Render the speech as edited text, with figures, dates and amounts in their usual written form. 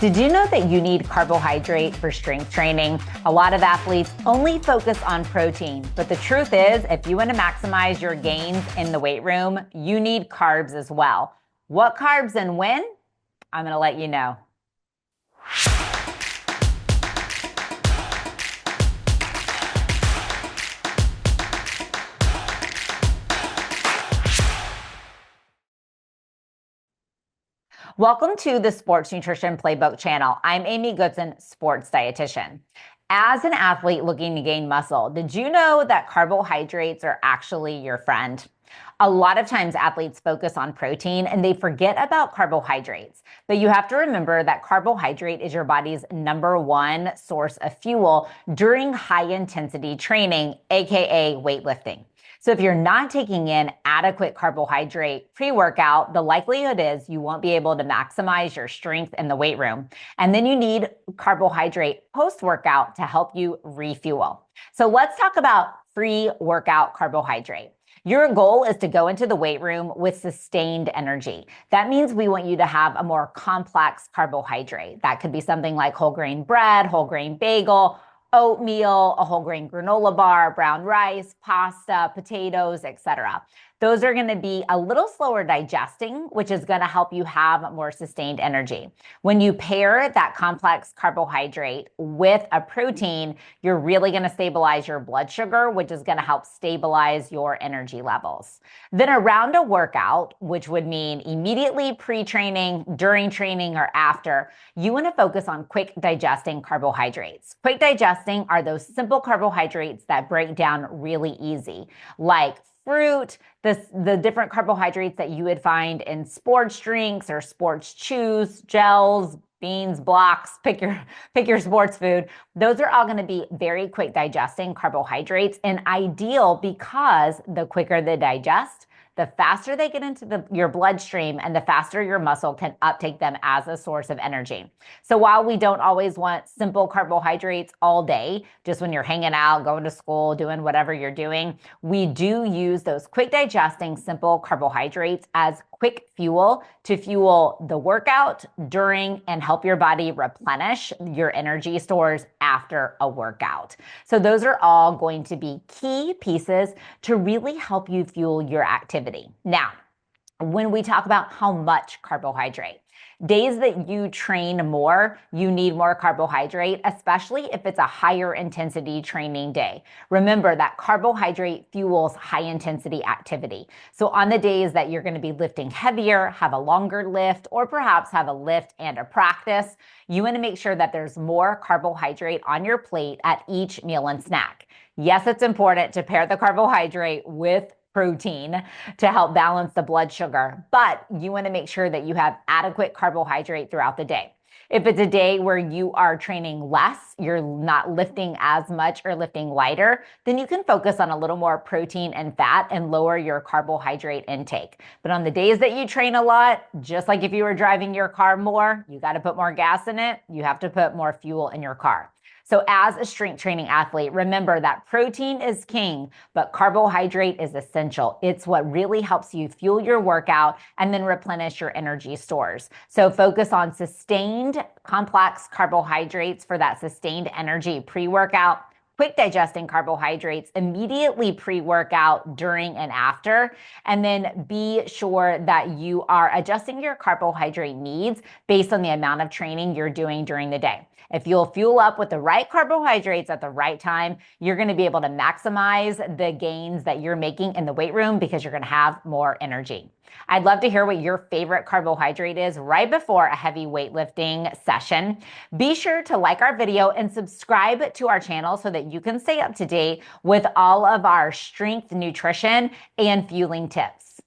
Did you know that you need carbohydrate for strength training? A lot of athletes only focus on protein, but the truth is, if you want to maximize your gains in the weight room, you need carbs as well. What carbs and when? I'm going to let you know. Welcome to the Sports Nutrition Playbook channel. I'm Amy Goodson, sports dietitian. As an athlete looking to gain muscle, did you know that carbohydrates are actually your friend? A lot of times athletes focus on protein and they forget about carbohydrates. But you have to remember that carbohydrate is your body's #1 source of fuel during high intensity training, aka weightlifting. So if you're not taking in adequate carbohydrate pre-workout, the likelihood is you won't be able to maximize your strength in the weight room. And then you need carbohydrate post-workout to help you refuel. So let's talk about pre-workout carbohydrate. Your goal is to go into the weight room with sustained energy. That means we want you to have a more complex carbohydrate. That could be something like whole grain bread, whole grain bagel, oatmeal, a whole grain granola bar, brown rice, pasta, potatoes, etc. Those are going to be a little slower digesting, which is going to help you have more sustained energy. When you pair that complex carbohydrate with a protein, you're really going to stabilize your blood sugar, which is going to help stabilize your energy levels. Then around a workout, which would mean immediately pre-training, during training, or after, you want to focus on quick digesting carbohydrates. Quick digesting are those simple carbohydrates that break down really easy, like fruit, the different carbohydrates that you would find in sports drinks or sports chews, gels, beans, blocks, pick your sports food. Those are all going to be very quick digesting carbohydrates and ideal because the quicker they digest, the faster they get into your bloodstream and the faster your muscle can uptake them as a source of energy. So while we don't always want simple carbohydrates all day, just when you're hanging out, going to school, doing whatever you're doing, we do use those quick digesting simple carbohydrates as quick fuel to fuel the workout, during, and help your body replenish your energy stores after a workout. So those are all going to be key pieces to really help you fuel your activity. Now, when we talk about how much carbohydrate, days that you train more, you need more carbohydrate, especially if it's a higher intensity training day. Remember that carbohydrate fuels high intensity activity. So on the days that you're going to be lifting heavier, have a longer lift, or perhaps have a lift and a practice, you want to make sure that there's more carbohydrate on your plate at each meal and snack. Yes, it's important to pair the carbohydrate with protein to help balance the blood sugar, but you want to make sure that you have adequate carbohydrate throughout the day. If it's a day where you are training less, you're not lifting as much or lifting lighter, then you can focus on a little more protein and fat and lower your carbohydrate intake. But on the days that you train a lot, just like if you were driving your car more, you got to put more gas in it, you have to put more fuel in your car. So as a strength training athlete, remember that protein is king, but carbohydrate is essential. It's what really helps you fuel your workout and then replenish your energy stores. So focus on sustained complex carbohydrates for that sustained energy pre-workout, quick digesting carbohydrates immediately pre-workout, during, and after. And then be sure that you are adjusting your carbohydrate needs based on the amount of training you're doing during the day. If you'll fuel up with the right carbohydrates at the right time, you're going to be able to maximize the gains that you're making in the weight room because you're going to have more energy. I'd love to hear what your favorite carbohydrate is right before a heavy weightlifting session. Be sure to like our video and subscribe to our channel so that you can stay up to date with all of our strength, nutrition, and fueling tips.